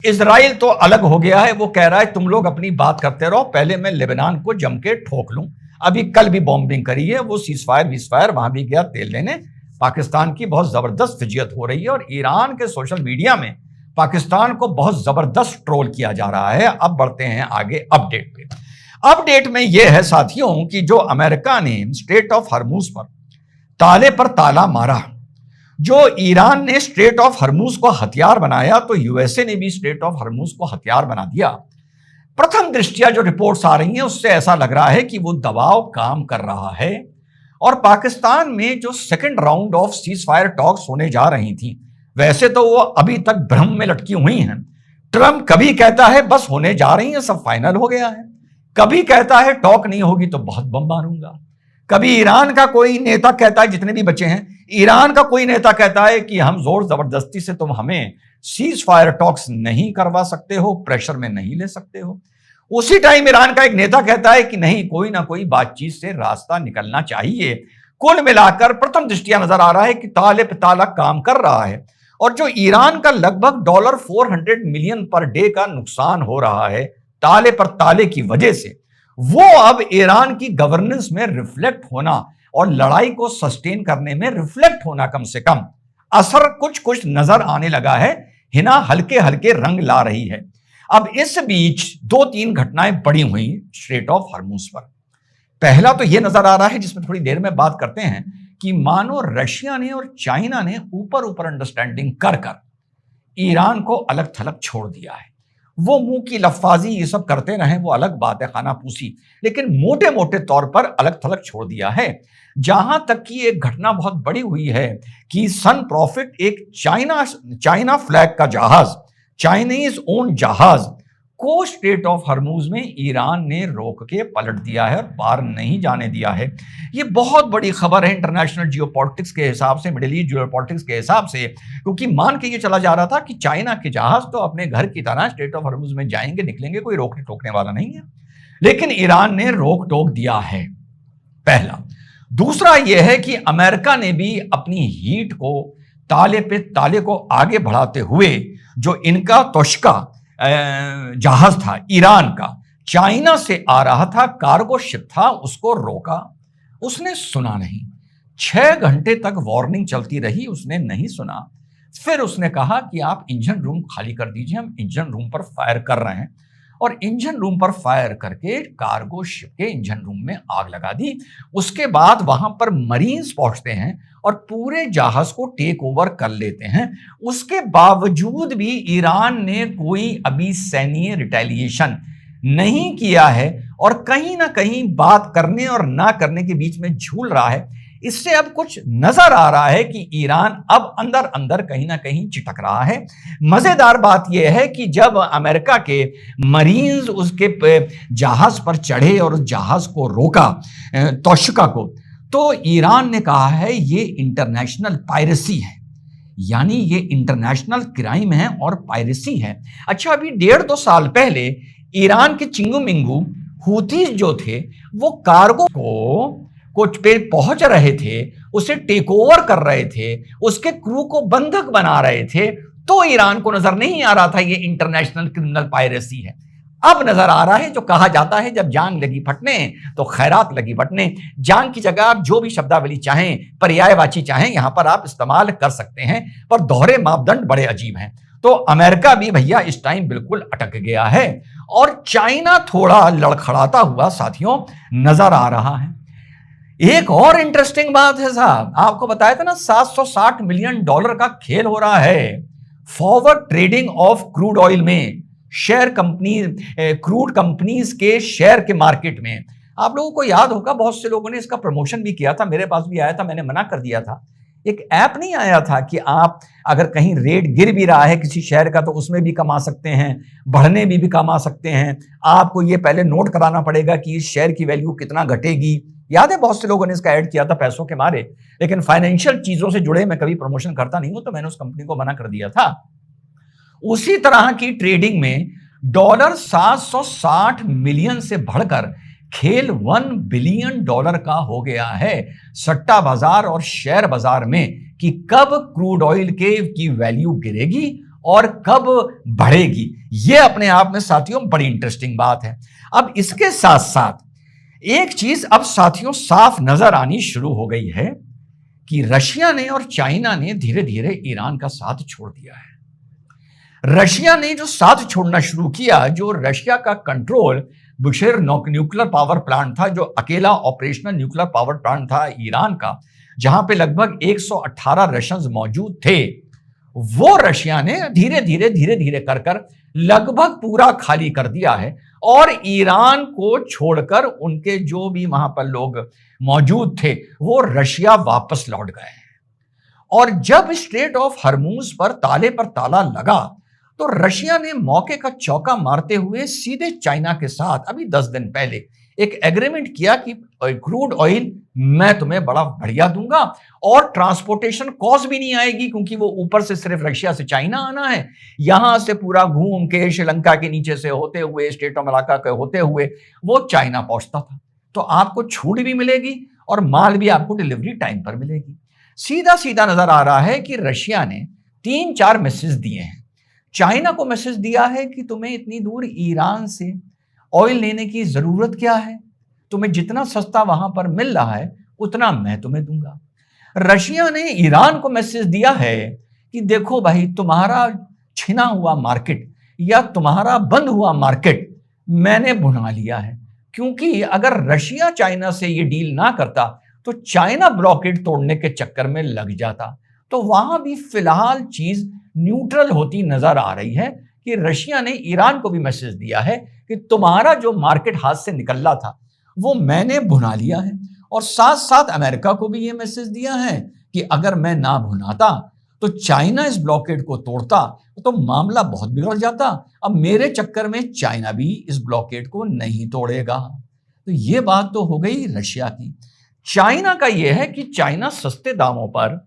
Israel तो अलग हो गया है, वो कह रहा है तुम लोग अपनी बात करते रहो, पहले मैं लेबनान को जम के ठोक लूं। अभी कल भी बॉम्बिंग करी है, वो सीजफायर वहां भी गया तेल लेने। पाकिस्तान की बहुत जबरदस्त फिजियत हो रही है और ईरान के सोशल मीडिया में पाकिस्तान को बहुत जबरदस्त ट्रोल किया जा रहा है। अब बढ़ते हैं आगे अपडेट पे। अपडेट में यह है साथियों कि जो अमेरिका ने स्ट्रेट ऑफ हरमुज पर ताला मारा, जो ईरान ने स्ट्रेट ऑफ हरमुज को हथियार बनाया, तो यूएसए ने भी स्ट्रेट ऑफ हरमुज को हथियार बना दिया। प्रथम दृष्टिया जो रिपोर्ट्स आ रही हैं उससे ऐसा लग रहा है कि वो दबाव काम कर रहा है और पाकिस्तान में जो second round of cease fire talks होने जा रही थी, वैसे तो वो अभी तक भ्रम में लटकी हुई हैं। ट्रंप कभी कहता है बस होने जा रही है, सब फाइनल हो गया है, कभी कहता है टॉक नहीं होगी तो बहुत बम मारूंगा, कभी ईरान का कोई नेता कहता है, जितने भी बचे हैं, ईरान का कोई नेता कहता है कि हम जोर जबरदस्ती से तुम हमें सीज फायर टॉक्स नहीं करवा सकते हो, प्रेशर में नहीं ले सकते हो। उसी टाइम ईरान का एक नेता कहता है कि नहीं, कोई ना कोई बातचीत से रास्ता निकलना चाहिए। कुल मिलाकर प्रथम दृष्टिया नजर आ रहा है कि ताले पे ताला काम कर रहा है और जो ईरान का लगभग $400 मिलियन पर डे का नुकसान हो रहा है ताले पर ताले की वजह से, वो अब ईरान की गवर्नेंस में रिफ्लेक्ट होना और लड़ाई को सस्टेन करने में रिफ्लेक्ट होना, कम से कम असर कुछ कुछ नजर आने लगा है। हिना हल्के हल्के रंग ला रही है। अब इस बीच 2-3 घटनाएं बड़ी हुई स्ट्रेट ऑफ हरमुज पर। पहला तो यह नजर आ रहा है, जिसमें थोड़ी देर में बात करते हैं, कि मानो रशिया ने और चाइना ने ऊपर ऊपर अंडरस्टैंडिंग कर कर ईरान को अलग थलग छोड़ दिया है। वो मुंह की लफ्फाजी ये सब करते रहे, वो अलग बात है, खाना पूसी, लेकिन मोटे मोटे तौर पर अलग थलग छोड़ दिया है। जहां तक कि एक घटना बहुत बड़ी हुई है कि सन प्रॉफिट, एक चाइना फ्लैग का जहाज, चाइनीज ओन जहाज को स्ट्रेट ऑफ हरमुज में ईरान ने रोक के पलट दिया है और पार नहीं जाने दिया है। ये बहुत बड़ी खबर है इंटरनेशनल जियोपॉलिटिक्स के हिसाब से, मिडिल ईस्ट जियोपॉलिटिक्स के हिसाब से, क्योंकि मान के ये चला जा रहा था कि चाइना के जहाज तो अपने घर की तरह स्ट्रेट ऑफ हरमुज में जाएंगे निकलेंगे, कोई रोकने टोकने वाला नहीं है, लेकिन ईरान ने रोक टोक दिया है। पहला। दूसरा यह है कि अमेरिका ने भी अपनी हीट को ताले पे ताले को आगे बढ़ाते हुए जो इनका तोश्का जहाज था ईरान का, चाइना से आ रहा था, कार्गो शिप था, उसको रोका। उसने सुना नहीं, 6 घंटे तक वार्निंग चलती रही, उसने नहीं सुना। फिर उसने कहा कि आप इंजन रूम खाली कर दीजिए, हम इंजन रूम पर फायर कर रहे हैं, और इंजन रूम पर फायर करके कार्गो शिप के इंजन रूम में आग लगा दी। उसके बाद वहां पर मरीन्स पहुंचते हैं और पूरे जहाज को टेक ओवर कर लेते हैं। उसके बावजूद भी ईरान ने कोई अभी सैन्य रिटेलिएशन नहीं किया है और कहीं ना कहीं बात करने और ना करने के बीच में झूल रहा है। इससे अब कुछ नजर आ रहा है कि ईरान अब अंदर अंदर कहीं ना कहीं चिटक रहा है। मजेदार बात यह है कि जब अमेरिका के मरीन्स उसके जहाज पर चढ़े और उस जहाज को रोका, तोश्का को, तो ईरान ने कहा है ये इंटरनेशनल पायरेसी है, यानी ये इंटरनेशनल क्राइम है और पायरेसी है। अच्छा, अभी 1.5-2 साल पहले ईरान के चिंगू मिंगू हूथीज जो थे वो कार्गो को कुछ पे पहुंच रहे थे, उसे टेक ओवर कर रहे थे, उसके क्रू को बंधक बना रहे थे, तो ईरान को नजर नहीं आ रहा था ये इंटरनेशनल क्रिमिनल पायरेसी है। अब नजर आ रहा है, जो कहा जाता है जब जांग लगी फटने तो खैरात लगी बटने। जांग की जगह आप जो भी शब्दावली चाहें, पर्यायवाची चाहें, यहां पर आप इस्तेमाल कर सकते हैं, पर दोहरे मापदंड बड़े अजीब हैं। तो अमेरिका भी भैया इस टाइम बिल्कुल अटक गया है और चाइना थोड़ा लड़खड़ाता हुआ साथियों नजर आ रहा है। एक और इंटरेस्टिंग बात है साहब, आपको बताया था ना $760 मिलियन का खेल हो रहा है forward trading of crude oil में, शेयर कंपनी, क्रूड कंपनीज के शेयर के मार्केट में। आप लोगों को याद होगा, बहुत से लोगों ने इसका प्रमोशन भी किया था, मेरे पास भी आया था, मैंने मना कर दिया था। एक ऐप नहीं आया था कि आप अगर कहीं रेट गिर भी रहा है किसी शेयर का तो उसमें भी कमा सकते हैं, बढ़ने भी कमा सकते हैं। आपको ये पहले नोट कराना पड़ेगा कि इस शेयर की वैल्यू कितना घटेगी। याद है, बहुत से लोगों ने इसका ऐड किया था पैसों के मारे, लेकिन फाइनेंशियल चीजों से जुड़े मैं कभी प्रमोशन करता नहीं हूं, तो मैंने उस कंपनी को मना कर दिया था। उसी तरह की ट्रेडिंग में $760 मिलियन से बढ़कर खेल $1 बिलियन का हो गया है सट्टा बाजार और शेयर बाजार में, कि कब क्रूड ऑयल की वैल्यू गिरेगी और कब बढ़ेगी, ये अपने आप में साथियों बड़ी इंटरेस्टिंग बात है। अब इसके साथ साथ एक चीज अब साथियों साफ नजर आनी शुरू हो गई है कि रशिया ने और चाइना ने धीरे धीरे ईरान का साथ छोड़ दिया है। रशिया ने जो साथ छोड़ना शुरू किया, जो रशिया का control Bushehr nuclear power plant था, जो अकेला ऑपरेशनल न्यूक्लियर पावर प्लांट था ईरान का, जहां पे लगभग 118 रशियंस मौजूद थे, वो रशिया ने धीरे धीरे कर लगभग पूरा खाली कर दिया है। और ईरान को छोड़कर उनके जो भी वहां पर लोग मौजूद थे वो रशिया वापस लौट गए हैं। और जब स्ट्रेट ऑफ हरमूज पर ताला लगा तो रशिया ने मौके का चौका मारते हुए सीधे चाइना के साथ अभी 10 दिन पहले एक एग्रीमेंट किया कि क्रूड ऑयल मैं तुम्हें बड़ा बढ़िया दूंगा और ट्रांसपोर्टेशन कॉस्ट भी नहीं आएगी, क्योंकि वो ऊपर से सिर्फ रशिया से चाइना आना है, यहां से पूरा घूम के श्रीलंका के नीचे से होते हुए स्टेट ऑफ मलाक्का के होते हुए वो चाइना पहुंचता था। तो आपको छूट भी मिलेगी और माल भी आपको डिलीवरी टाइम पर मिलेगी। सीधा सीधा नजर आ रहा है कि रशिया ने 3-4 मैसेज दिए हैं। चाइना को मैसेज दिया है कि तुम्हें इतनी दूर ईरान से ऑयल लेने की जरूरत क्या है, तुम्हें जितना सस्ता वहां पर मिल रहा है उतना मैं तुम्हें दूंगा। रशिया ने ईरान को मैसेज दिया है कि देखो भाई, तुम्हारा छिना हुआ मार्केट या तुम्हारा बंद हुआ मार्केट मैंने बुना लिया है, क्योंकि अगर रशिया चाइना से ये डील ना करता तो चाइना ब्लॉकेड तोड़ने के चक्कर में लग जाता। तो वहां भी फिलहाल चीज न्यूट्रल होती नजर आ रही है कि रशिया ने ईरान को भी मैसेज दिया है कि तुम्हारा जो मार्केट हाथ से निकल रहा था वो मैंने भुना लिया है। और साथ साथ अमेरिका को भी ये मैसेज दिया है कि अगर मैं ना भुनाता तो चाइना इस ब्लॉकेड को तोड़ता तो मामला बहुत बिगड़ जाता। अब मेरे चक्कर में चाइना भी इस ब्लॉकेड को नहीं तोड़ेगा। तो ये बात तो हो गई रशिया की। चाइना का यह है कि चाइना सस्ते दामों पर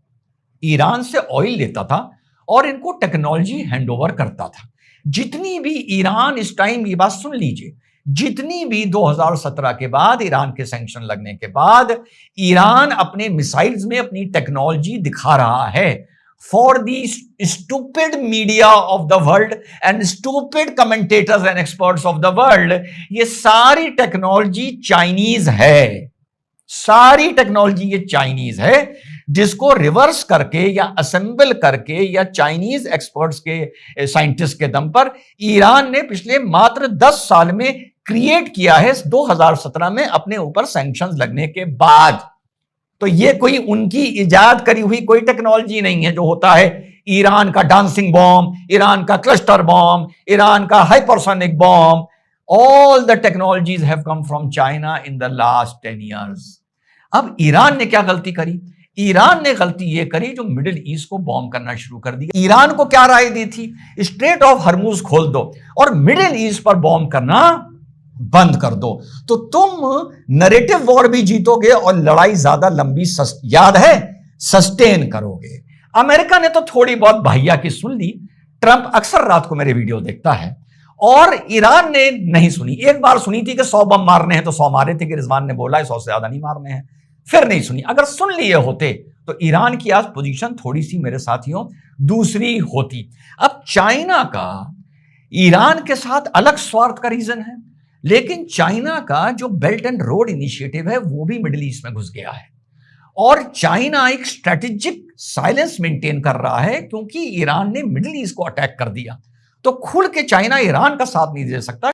ईरान से ऑयल लेता था और इनको टेक्नोलॉजी हैंडओवर करता था। जितनी भी ईरान इस टाइम, ये बात सुन लीजिए, जितनी भी 2017 के बाद ईरान के सैंक्शन लगने के बाद ईरान अपने मिसाइल्स में अपनी टेक्नोलॉजी दिखा रहा है, for the stupid media of the world and stupid commentators and experts of the world, ये सारी टेक्नोलॉजी चाइनीज है। सारी टेक्नोलॉजी ये चाइनीज है, जिसको रिवर्स करके या असेंबल करके या चाइनीज एक्सपर्ट्स के साइंटिस्ट के दम पर ईरान ने पिछले मात्र 10 साल में क्रिएट किया है, 2017 में अपने ऊपर सैंक्शंस लगने के बाद। तो ये कोई उनकी इजाद करी हुई कोई टेक्नोलॉजी नहीं है जो होता है ईरान का डांसिंग बॉम्ब, ईरान का क्लस्टर बॉम्ब, ईरान का hypersonic bomb. All the technologies have come from China in the last 10 years। अब ईरान ने क्या गलती करी? ईरान ने गलती ये करी जो मिडिल ईस्ट को बॉम्ब करना शुरू कर दिया। ईरान को क्या राय दी थी? स्ट्रेट ऑफ हरमूज खोल दो और मिडिल ईस्ट पर बॉम्ब करना बंद कर दो, तो तुम नैरेटिव वॉर भी जीतोगे और लड़ाई ज्यादा लंबी याद है सस्टेन करोगे। अमेरिका ने तो थोड़ी बहुत भैया की सुन ली। ट्रंप अक्सर रात को मेरे वीडियो देखता है, और ईरान ने नहीं सुनी। एक बार सुनी थी कि 100 बम मारने हैं तो 100 मारे थे, कि रिजवान ने बोला है 100 से ज्यादा नहीं मारने हैं, फिर नहीं सुनी। अगर सुन लिए होते तो ईरान की आज पोजीशन थोड़ी सी मेरे साथियों दूसरी होती। अब चाइना का ईरान के साथ अलग स्वार्थ का रीजन है, लेकिन चाइना का जो बेल्ट एंड रोड इनिशिएटिव है वो भी मिडिल ईस्ट में घुस गया है, और चाइना एक स्ट्रेटेजिक साइलेंस मेंटेन कर रहा है, क्योंकि ईरान ने मिडिल ईस्ट को अटैक कर दिया। तो खुल के चाइना ईरान का साथ नहीं दे सकता।